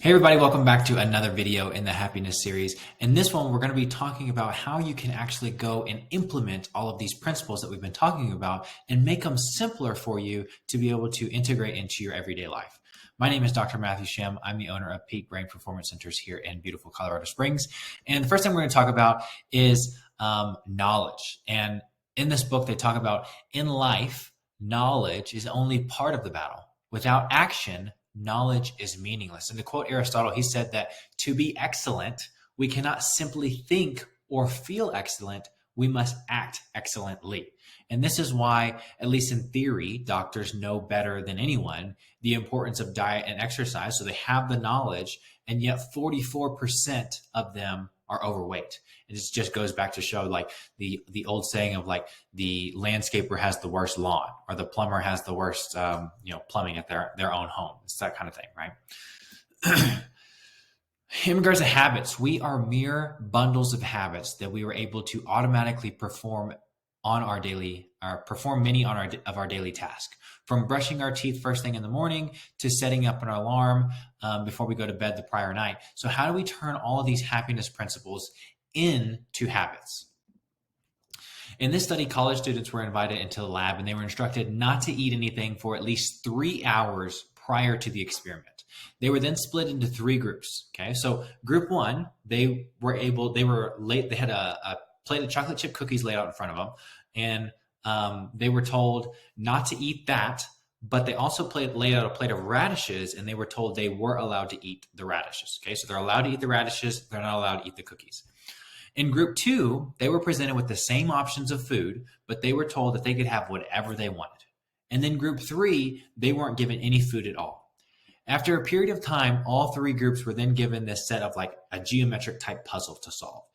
Hey everybody, welcome back to another video in the happiness series. In this one, we're going to be talking about how you can actually go and implement all of these principles that we've been talking about and make them simpler for you to be able to integrate into your everyday life. My name is Dr. Matthew Shem. I'm the owner of Peak Brain Performance Centers here in beautiful Colorado Springs. And the first thing we're going to talk about is knowledge. And in this book, they talk about in life, knowledge is only part of the battle. Without action, knowledge is meaningless. And to quote Aristotle, he said that to be excellent, we cannot simply think or feel excellent. We must act excellently. And this is why, at least in theory, doctors know better than anyone the importance of diet and exercise. So they have the knowledge, and yet 44% of them are overweight. And it just goes back to show like the old saying of like the landscaper has the worst lawn or the plumber has the worst plumbing at their own home. It's that kind of thing, right? In regards to habits, we are mere bundles of habits that we were able to automatically perform many of our daily tasks. From brushing our teeth first thing in the morning to setting up an alarm before we go to bed the prior night. So how do we turn all of these happiness principles into habits? In this study, college students were invited into the lab and they were instructed not to eat anything for at least 3 hours prior to the experiment. They were then split into 3 groups. Okay, so group 1, they were late. They had a plate of chocolate chip cookies laid out in front of them, and they were told not to eat that, but they also laid out a plate of radishes, and they were told they were allowed to eat the radishes. Okay, so they're allowed to eat the radishes, they're not allowed to eat the cookies. In group 2, they were presented with the same options of food, but they were told that they could have whatever they wanted. And then group 3, they weren't given any food at all. After a period of time, all 3 groups were then given this set of like a geometric type puzzle to solve.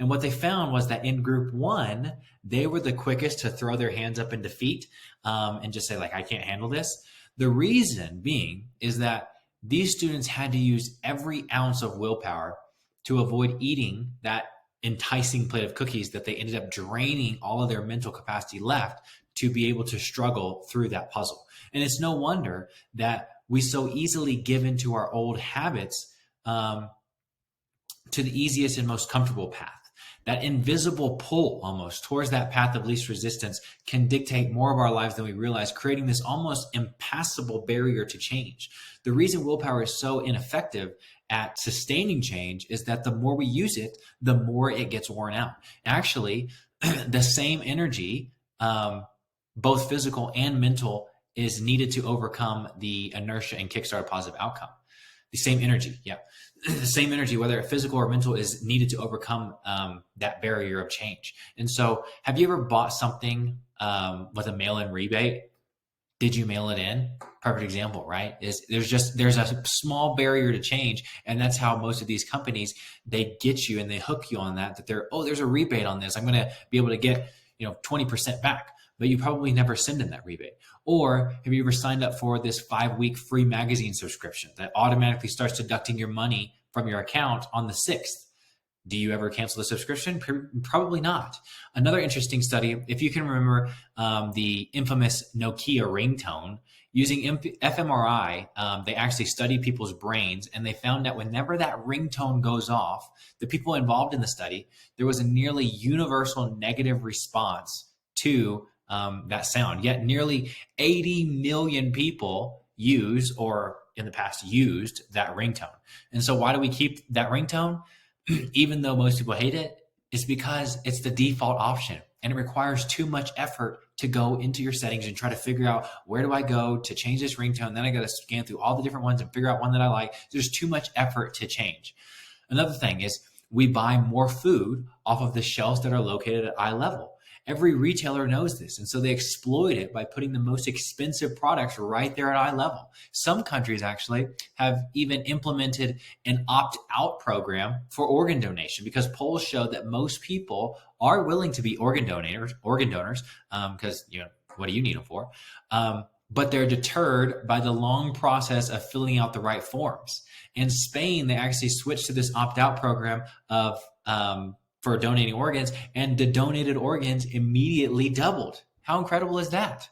And what they found was that in group 1, they were the quickest to throw their hands up in defeat and just say like, I can't handle this. The reason being is that these students had to use every ounce of willpower to avoid eating that enticing plate of cookies that they ended up draining all of their mental capacity left to be able to struggle through that puzzle. And it's no wonder that we so easily give into our old habits to the easiest and most comfortable path. That invisible pull almost towards that path of least resistance can dictate more of our lives than we realize, creating this almost impassable barrier to change. The reason willpower is so ineffective at sustaining change is that the more we use it, the more it gets worn out. Actually, the same energy, both physical and mental, is needed to overcome the inertia and kickstart a positive outcome. The same energy, yeah. The same energy, whether physical or mental, is needed to overcome that barrier of change. And so have you ever bought something with a mail-in rebate? Did you mail it in? Perfect example, right? There's a small barrier to change. And that's how most of these companies, they get you and they hook you on that there's a rebate on this. I'm going to be able to get 20% back. But you probably never send in that rebate. Or have you ever signed up for this 5-week free magazine subscription that automatically starts deducting your money from your account on the 6th? Do you ever cancel the subscription? Probably not. Another interesting study, if you can remember the infamous Nokia ringtone, using fMRI, they actually studied people's brains, and they found that whenever that ringtone goes off, the people involved in the study, there was a nearly universal negative response to that sound. Yet nearly 80 million people use, or in the past used, that ringtone. And so why do we keep that ringtone? Even though most people hate it, it's because it's the default option and it requires too much effort to go into your settings and try to figure out where do I go to change this ringtone. Then I got to scan through all the different ones and figure out one that I like. There's too much effort to change. Another thing is we buy more food off of the shelves that are located at eye level. Every retailer knows this, and so they exploit it by putting the most expensive products right there at eye level. Some countries actually have even implemented an opt-out program for organ donation because polls show that most people are willing to be organ donors, because what do you need them for? But they're deterred by the long process of filling out the right forms. In Spain, they actually switched to this opt-out program for donating organs, and the donated organs immediately doubled. How incredible is that?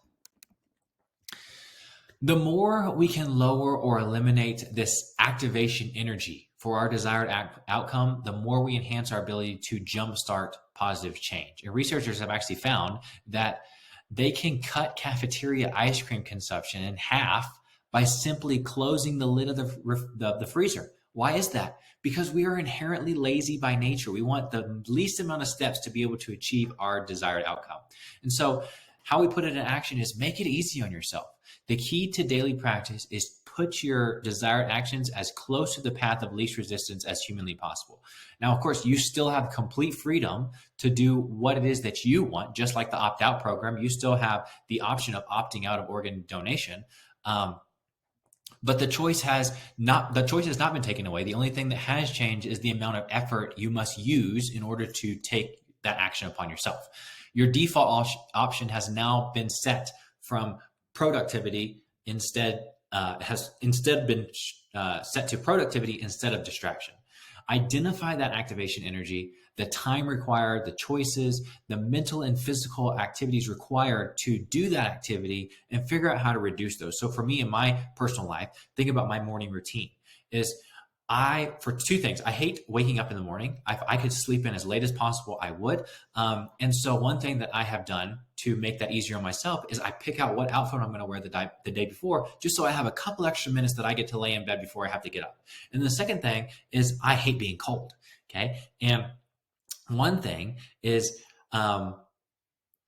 The more we can lower or eliminate this activation energy for our desired outcome, the more we enhance our ability to jumpstart positive change. And researchers have actually found that they can cut cafeteria ice cream consumption in half by simply closing the lid of the freezer. Why is that? Because we are inherently lazy by nature. We want the least amount of steps to be able to achieve our desired outcome. And so how we put it in action is make it easy on yourself. The key to daily practice is put your desired actions as close to the path of least resistance as humanly possible. Now, of course, you still have complete freedom to do what it is that you want, just like the opt-out program. You still have the option of opting out of organ donation. But the choice has not been taken away. The only thing that has changed is the amount of effort you must use in order to take that action upon yourself. Your default option has now been set from productivity been set to productivity instead of distraction. Identify that activation energy, the time required, the choices, the mental and physical activities required to do that activity, and figure out how to reduce those. So for me in my personal life, think about my morning routine is for two things. I hate waking up in the morning. If I could sleep in as late as possible, I would. And so one thing that I have done to make that easier on myself is I pick out what outfit I'm going to wear the day before, just so I have a couple extra minutes that I get to lay in bed before I have to get up. And the second thing is I hate being cold. Okay. And one thing is,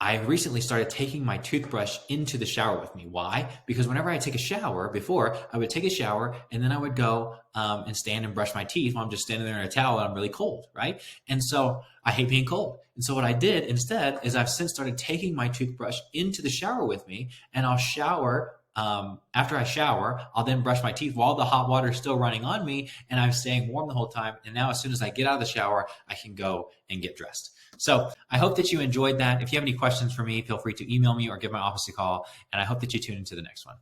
I recently started taking my toothbrush into the shower with me. Why? Because whenever I take a shower, before I would take a shower and then I would go and stand and brush my teeth while I'm just standing there in a towel and I'm really cold, right? And so I hate being cold. And so what I did instead is I've since started taking my toothbrush into the shower with me, and I'll shower. After I shower, I'll then brush my teeth while the hot water is still running on me and I'm staying warm the whole time. And now as soon as I get out of the shower, I can go and get dressed. So I hope that you enjoyed that. If you have any questions for me, feel free to email me or give my office a call. And I hope that you tune into the next one.